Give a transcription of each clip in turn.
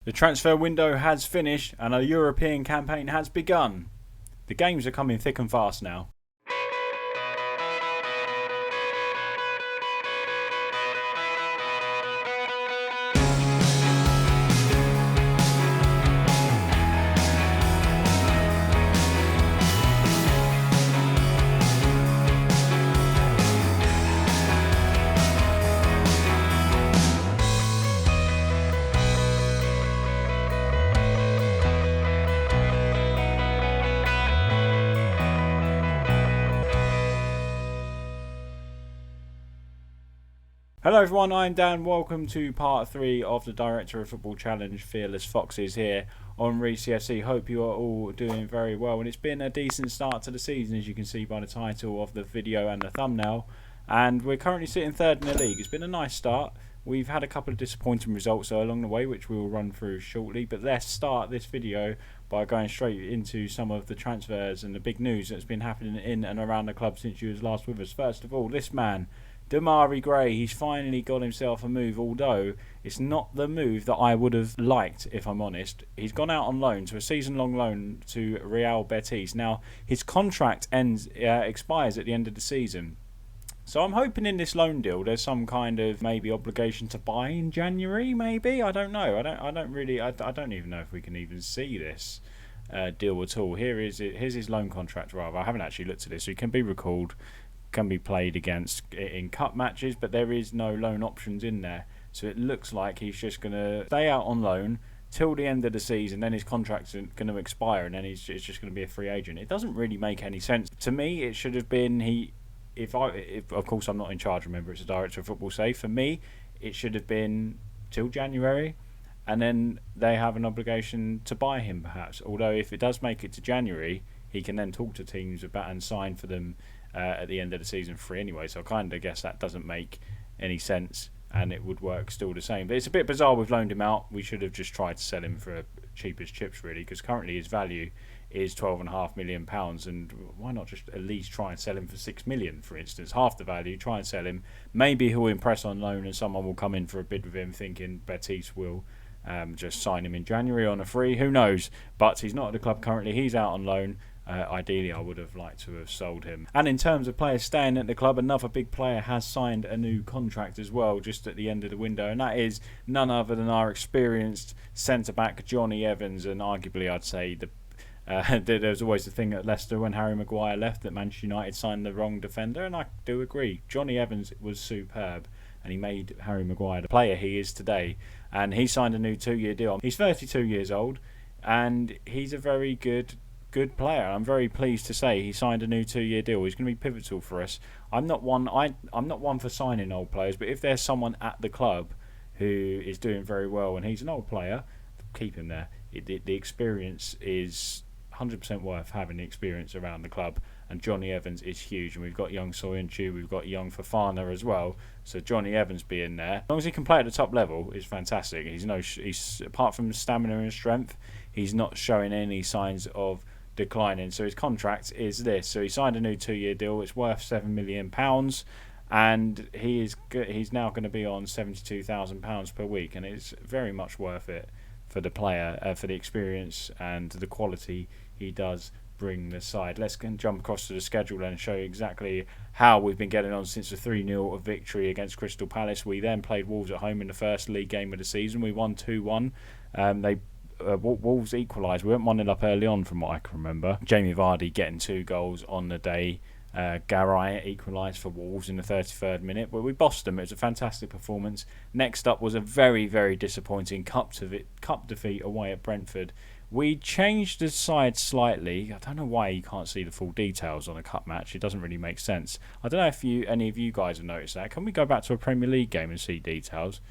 The transfer window has finished and a European campaign has begun. The games are coming thick and fast now. Hello everyone, I'm Dan. Welcome to part 3 of the Director of Football Challenge, Fearless Foxes here on Reesy FC. Hope you are all doing very well, and it's been a decent start to the season, as you can see by the title of the video and the thumbnail. And we're currently sitting third in the league. It's been a nice start. We've had a couple of disappointing results along the way, which we will run through shortly. But let's start this video by going straight into some of the transfers and the big news that's been happening in and around the club since you was last with us. First of all, this man, Demarai Gray, he's finally got himself a move, although it's not the move that I would have liked, if I'm honest. He's gone out on loan to a season-long loan to Real Betis. Now, his contract expires at the end of the season. So I'm hoping in this loan deal there's some kind of maybe obligation to buy in January, maybe? I don't know. I don't even know if we can even see this deal at all. Here's his loan contract, rather. I haven't actually looked at this, so he can be recalled, can be played against in cup matches, but there is no loan options in there, so it looks like he's just going to stay out on loan till the end of the season. Then his contract's going to expire, and then it's just going to be a free agent. It doesn't really make any sense to me. It should have been if of course I'm not in charge, remember it's a Director of Football say. For me, it should have been till January, and then they have an obligation to buy him perhaps, although if it does make it to January, he can then talk to teams about and sign for them at the end of the season free anyway. So I kind of guess that doesn't make any sense, and it would work still the same. But it's a bit bizarre we've loaned him out. We should have just tried to sell him for cheap as chips, really, because currently his value is £12.5 million, and why not just at least try and sell him for £6 million, for instance, half the value. Try and sell him. Maybe he'll impress on loan and someone will come in for a bid with him, thinking Betis will just sign him in January on a free. Who knows? But he's not at the club currently. He's out on loan. Ideally, I would have liked to have sold him. And in terms of players staying at the club, another big player has signed a new contract as well, just at the end of the window, and that is none other than our experienced centre-back, Johnny Evans. And arguably, I'd say there was always the thing at Leicester when Harry Maguire left that Manchester United signed the wrong defender, and I do agree. Johnny Evans was superb, and he made Harry Maguire the player he is today. And he signed a new 2-year deal. He's 32 years old, and he's a very good player. I'm very pleased to say he signed a new 2-year deal. He's going to be pivotal for us. I'm not one for signing old players, but if there's someone at the club who is doing very well and he's an old player, keep him there. The experience is 100% worth having the experience around the club, and Johnny Evans is huge. And we've got young Soyuncu, we've got young Fofana as well, so Johnny Evans being there, as long as he can play at the top level, is fantastic. He's apart from stamina and strength, he's not showing any signs of declining. So his contract is this. So he signed a new 2-year deal. It's worth £7 million, and he's now going to be on £72,000 per week, and it's very much worth it for the player, for the experience and the quality he does bring the side. Let's jump across to the schedule and show you exactly how we've been getting on since the 3-0 victory against Crystal Palace. We then played Wolves at home in the first league game of the season. We won 2-1. Wolves equalised. We went 1-0 up early on from what I can remember. Jamie Vardy getting 2 goals on the day. Garay equalised for Wolves in the 33rd minute, but we bossed them. It was a fantastic performance. Next up was a very, very disappointing cup defeat away at Brentford. We changed the side slightly. I don't know why you can't see the full details on a cup match. It doesn't really make sense. I don't know if any of you guys have noticed that. Can we go back to a Premier League game and see details?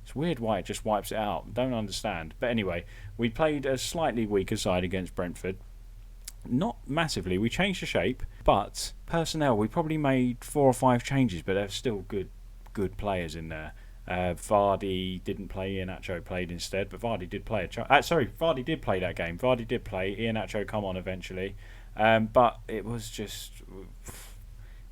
It's weird why it just wipes it out. Don't understand. But anyway, we played a slightly weaker side against Brentford. Not massively. We changed the shape, but personnel, we probably made 4 or 5 changes, but there's still good players in there. Vardy didn't play. Iheanacho played instead, but Vardy did play. Vardy did play that game. Vardy did play. Iheanacho come on eventually, but it was just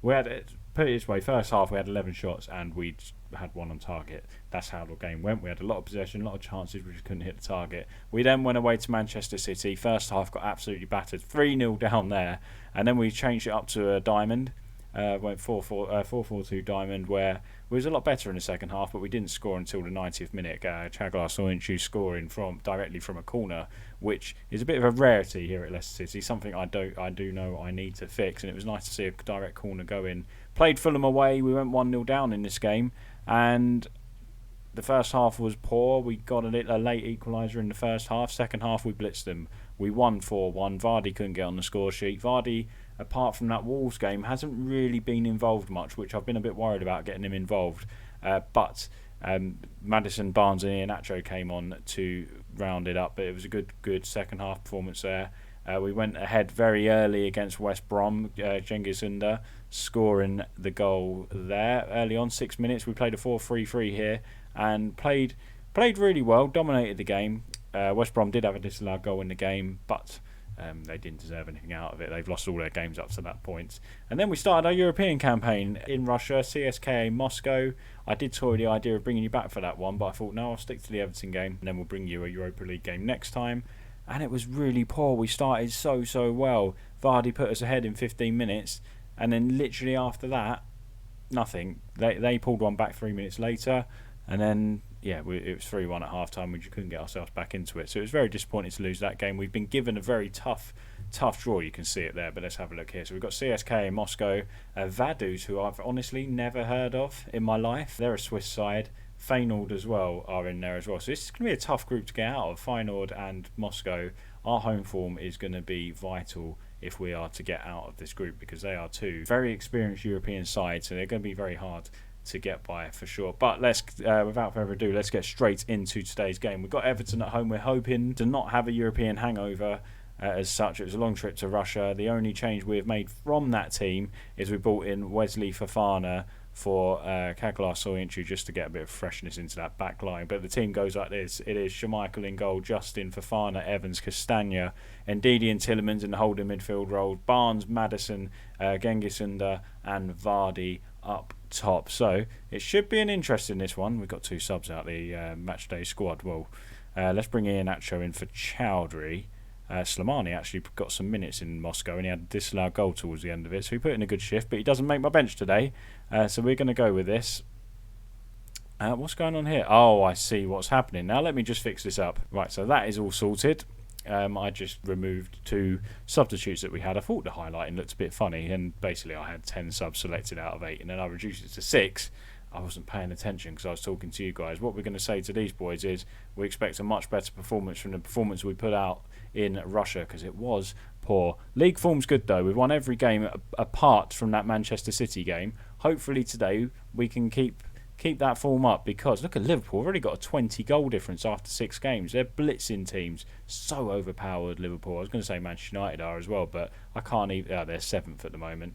we had put it this way, first half we had 11 shots and we had 1 on target. That's how the game went. We had a lot of possession, a lot of chances, we just couldn't hit the target. We then went away to Manchester City. First half got absolutely battered, 3-0 down there, and then we changed it up to a diamond. Went 4-4-2 diamond, where we was a lot better in the second half, but we didn't score until the 90th minute. Chaglar Soyuncu scoring directly from a corner, which is a bit of a rarity here at Leicester City. Something I do know I need to fix, and it was nice to see a direct corner go in. Played Fulham away. We went 1-0 down in this game, and the first half was poor. We got a late equaliser in the first half. Second half we blitzed them. We won 4-1. Vardy couldn't get on the score sheet. Vardy, apart from that Wolves game, hasn't really been involved much, which I've been a bit worried about getting him involved. But Maddison, Barnes and Iheanacho came on to round it up. But it was a good second half performance there. We went ahead very early against West Brom. Cengiz Ünder scoring the goal there early on, 6 minutes. We played a 4-3-3 here and played really well, dominated the game. West Brom did have a disallowed goal in the game, but they didn't deserve anything out of it. They've lost all their games up to that point. And then we started our European campaign in Russia, CSKA Moscow. I did toy the idea of bringing you back for that one, but I thought, no, I'll stick to the Everton game, and then we'll bring you a Europa League game next time. And it was really poor. We started so well. Vardy put us ahead in 15 minutes, and then literally after that, nothing. They pulled one back 3 minutes later, and then it was 3-1 at half time. We just couldn't get ourselves back into it. So it was very disappointing to lose that game. We've been given a very tough draw. You can see it there, but let's have a look here. So we've got CSKA in Moscow, Vaduz, who I've honestly never heard of in my life. They're a Swiss side. Feyenoord as well are in there as well. So this is going to be a tough group to get out of, Feyenoord and Moscow. Our home form is going to be vital if we are to get out of this group, because they are two very experienced European sides, so they're going to be very hard to get by for sure. But let's, without further ado, let's get straight into today's game. We've got Everton at home. We're hoping to not have a European hangover as such. It was a long trip to Russia. The only change we have made from that team is we brought in Wesley Fofana for Chaglar Soyuncu, just to get a bit of freshness into that back line. But the team goes like this. It is Schmeichel in goal, Justin, Fofana, Evans, Castagna, Ndidi and Tielemans in the holding midfield role, Barnes, Maddison, Cengiz Ünder and Vardy up top. So it should be an interesting this one. We've got 2 subs out the matchday squad. Well, let's bring Iheanacho in for Chowdhury. Slimani actually got some minutes in Moscow, and he had a disallowed goal towards the end of it, so he put in a good shift, but he doesn't make my bench today, so we're going to go with this. What's going on here? Oh, I see what's happening now. Let me just fix this up. Right, so that is all sorted. I just removed 2 substitutes that we had. I thought the highlighting looked a bit funny, and basically I had 10 subs selected out of 8, and then I reduced it to 6. I wasn't paying attention because I was talking to you guys. What we're going to say to these boys is we expect a much better performance from the performance we put out in Russia, because it was poor. League form's good though. We've won every game apart from that Manchester City game. Hopefully today we can keep that form up, because look at Liverpool. We've already got a 20 goal difference after 6 games. They're blitzing teams. So overpowered, Liverpool. I was going to say Manchester United are as well, but I can't even. They're 7th at the moment.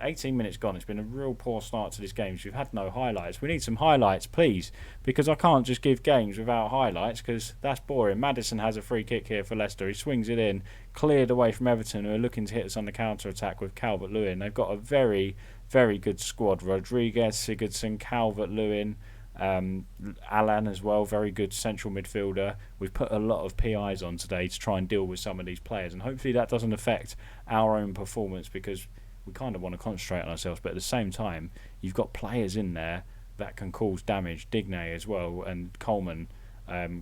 18 minutes gone. It's been a real poor start to this game. We've had no highlights. We need some highlights, please, because I can't just give games without highlights, because that's boring. Maddison has a free kick here for Leicester. He swings it in, cleared away from Everton, who are looking to hit us on the counter-attack with Calvert-Lewin. They've got a very, very good squad. Rodriguez, Sigurdsson, Calvert-Lewin, Alan as well, very good central midfielder. We've put a lot of PIs on today to try and deal with some of these players, and hopefully that doesn't affect our own performance, because we kind of want to concentrate on ourselves, but at the same time you've got players in there that can cause damage. Digne as well, and Coleman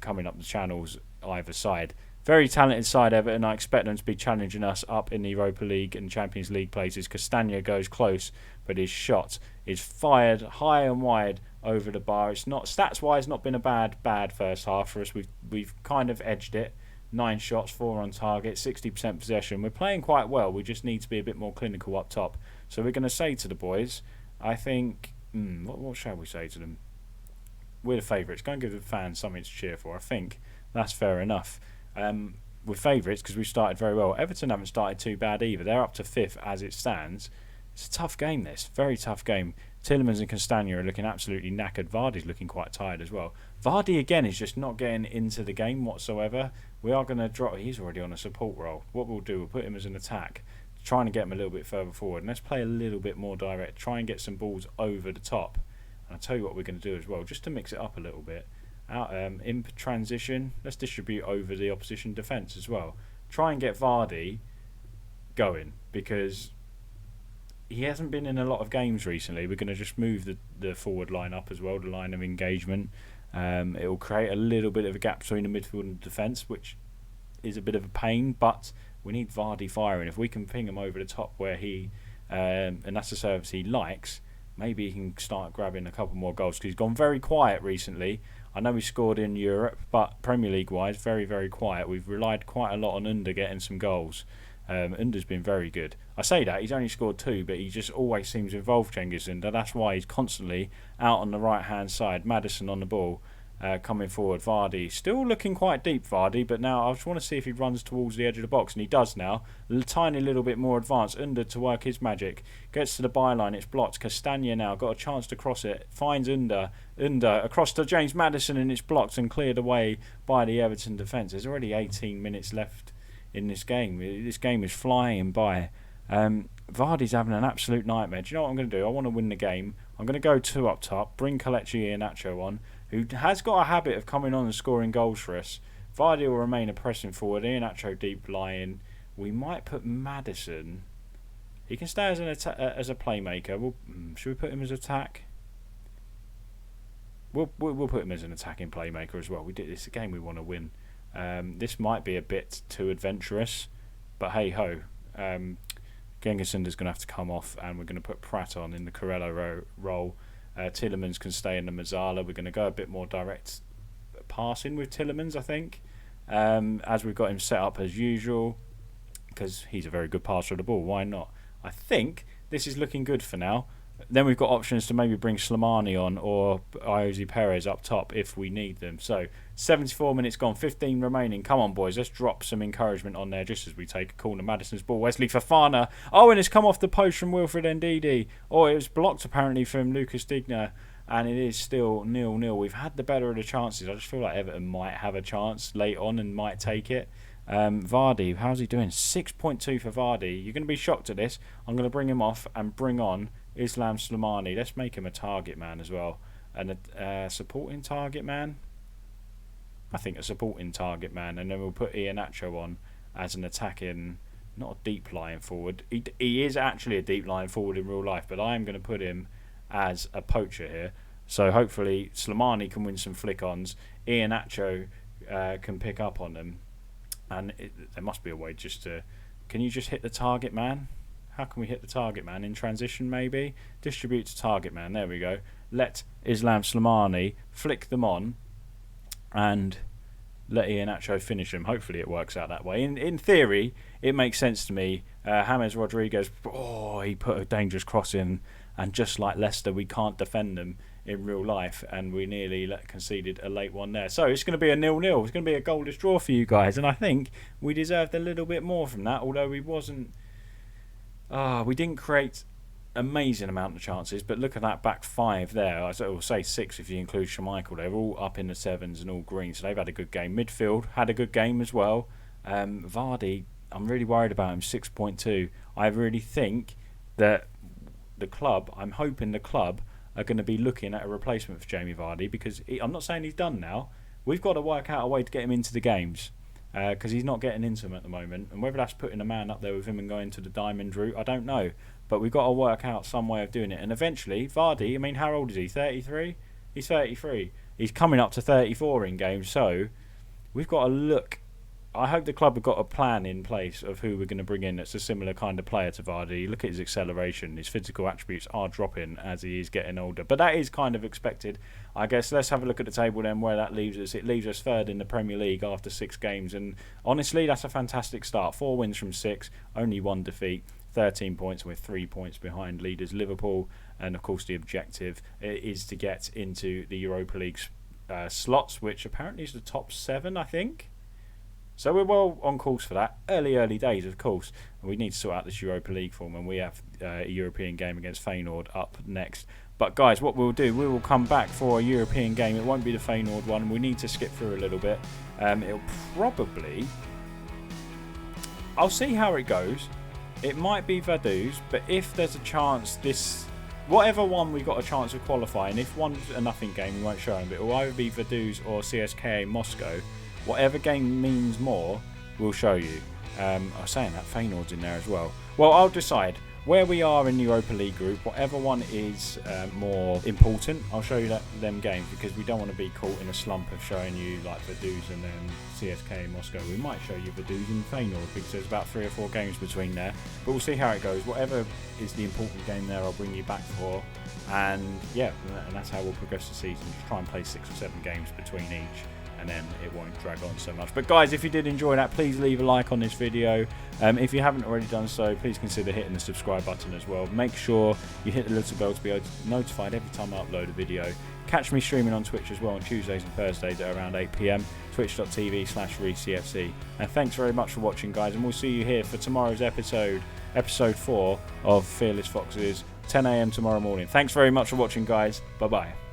coming up the channels either side. Very talented side, Everton. I expect them to be challenging us up in the Europa League and Champions League places. Castagna goes close, but his shot is fired high and wide over the bar. It's not, stats wise, not been a bad first half for us. We've kind of edged it. 9 shots, 4 on target, 60% possession. We're playing quite well. We just need to be a bit more clinical up top. So we're going to say to the boys, I think, what shall we say to them? We're the favourites. Go and give the fans something to cheer for. I think that's fair enough. We're favourites because we've started very well. Everton haven't started too bad either. They're up to 5th as it stands. It's a tough game, this. Very tough game. Tielemans and Castagna are looking absolutely knackered. Vardy's looking quite tired as well. Vardy, again, is just not getting into the game whatsoever. We are going to drop... He's already on a support role. What we'll do, we'll put him as an attack trying to get them a little bit further forward. And let's play a little bit more direct. Try and get some balls over the top. And I'll tell you what we're going to do as well, just to mix it up a little bit. Out in transition, let's distribute over the opposition defence as well. Try and get Vardy going, because he hasn't been in a lot of games recently. We're going to just move the forward line up as well, the line of engagement. It will create a little bit of a gap between the midfield and the defence, which is a bit of a pain, but we need Vardy firing. If we can ping him over the top where he, and that's the service he likes, maybe he can start grabbing a couple more goals, because he's gone very quiet recently. I know he scored in Europe, but Premier League wise, very, very quiet. We've relied quite a lot on Under getting some goals. Under's been very good. I say that, he's only scored 2, but he just always seems involved, Cengiz Under. That's why he's constantly out on the right hand side. Maddison on the ball, coming forward. Vardy still looking quite deep, Vardy, but now I just want to see if he runs towards the edge of the box, and he does now. A tiny little bit more advanced. Under to work his magic, gets to the byline, it's blocked. Castagna now got a chance to cross it, finds Under across to James Maddison, and it's blocked and cleared away by the Everton defence. There's already 18 minutes left in this game. This game is flying by. Vardy's having an absolute nightmare. Do you know what I'm going to do? I want to win the game. I'm going to go 2 up top, bring Kelechi Iheanacho on, who has got a habit of coming on and scoring goals for us. Vardy will remain a pressing forward, Iheanacho deep lying. We might put Maddison. He can stay as as a playmaker. Should we put him as attack? We'll put him as an attacking playmaker as well. It's a game we want to win. This might be a bit too adventurous, but hey ho. Cengiz Under's going to have to come off, and we're going to put Pratt on in the Corello role. Tielemans can stay in the Mazzala. We're going to go a bit more direct passing with Tielemans, I think, as we've got him set up as usual, because he's a very good passer of the ball. Why not? I think this is looking good for now. Then we've got options to maybe bring Slimani on or Iosi Perez up top if we need them. So 74 minutes gone, 15 remaining. Come on, boys, let's drop some encouragement on there just as we take a corner. Maddison's ball, Wesley Fofana. Oh, and it's come off the post from Wilfred Ndidi. Oh, it was blocked apparently from Lucas Digna, and it is still 0-0. We've had the better of the chances. I just feel like Everton might have a chance late on and might take it. Vardy, how's he doing? 6.2 for Vardy. You're going to be shocked at this. I'm going to bring him off and bring on Islam Slimani. Let's make him a target man as well. And a supporting target man? I think a supporting target man. And then we'll put Iheanacho on as an attacking, not a deep lying forward. He is actually a deep lying forward in real life, but I am going to put him as a poacher here. So hopefully Slimani can win some flick-ons. Iheanacho can pick up on them. And there must be a way just to... Can you just hit the target man? How can we hit the target man? In transition, maybe? Distribute to target man. There we go. Let Islam Slimani flick them on and let Iheanacho finish them. Hopefully it works out that way. In theory, it makes sense to me. James Rodriguez, he put a dangerous cross in, and just like Leicester, we can't defend them in real life, and we nearly conceded a late one there. So it's going to be a 0-0. It's going to be a goalless draw for you guys, and I think we deserved a little bit more from that, although we didn't create amazing amount of chances, but look at that back 5 there. I will say 6 if you include Schmeichel. They're all up in the 7s and all green, so they've had a good game. Midfield had a good game as well. Vardy, I'm really worried about him, 6.2. I really think that I'm hoping the club are going to be looking at a replacement for Jamie Vardy, because I'm not saying he's done now. We've got to work out a way to get him into the games, because he's not getting into them at the moment, and whether that's putting a man up there with him and going to the diamond route, I don't know, but we've got to work out some way of doing it. And eventually Vardy, I mean, how old is he? 33? He's 33. He's coming up to 34 in games, so we've got to look. I hope the club have got a plan in place of who we're going to bring in that's a similar kind of player to Vardy. Look at his acceleration. His physical attributes are dropping as he is getting older, but that is kind of expected. I guess let's have a look at the table then, where that leaves us. It leaves us 3rd in the Premier League after 6 games, and honestly, that's a fantastic start. 4 wins from 6, only 1 defeat, 13 points, and we're 3 points behind leaders Liverpool. And of course the objective is to get into the Europa League slots, which apparently is the top 7, I think. So we're well on course for that. Early days, of course. And we need to sort out this Europa League form, and we have a European game against Feyenoord up next. But guys, what we'll do, we will come back for a European game. It won't be the Feyenoord one. We need to skip through a little bit. It'll probably... I'll see how it goes. it might be Vaduz, but if there's a chance whatever one we got a chance of qualifying, if one's a nothing game, we won't show them, but it will either be Vaduz or CSKA Moscow. Whatever game means more, we'll show you. I was saying that Feyenoord's in there as well. Well, I'll decide where we are in the Europa League group. Whatever one is more important, I'll show you them games, because we don't want to be caught in a slump of showing you like Vaduz and then CSKA Moscow. We might show you Vaduz and Feyenoord because there's about 3 or 4 games between there. But we'll see how it goes. Whatever is the important game there, I'll bring you back for. And yeah, and that's how we'll progress the season. Just try and play 6 or 7 games between each, and then it won't drag on so much. But guys, if you did enjoy that, please leave a like on this video. If you haven't already done so, please consider hitting the subscribe button as well. Make sure you hit the little bell to be notified every time I upload a video. Catch me streaming on Twitch as well on Tuesdays and Thursdays at around 8 PM, twitch.tv/ReesyFC. And thanks very much for watching, guys, and we'll see you here for tomorrow's episode 4 of Fearless Foxes, 10 AM tomorrow morning. Thanks very much for watching, guys. Bye-bye.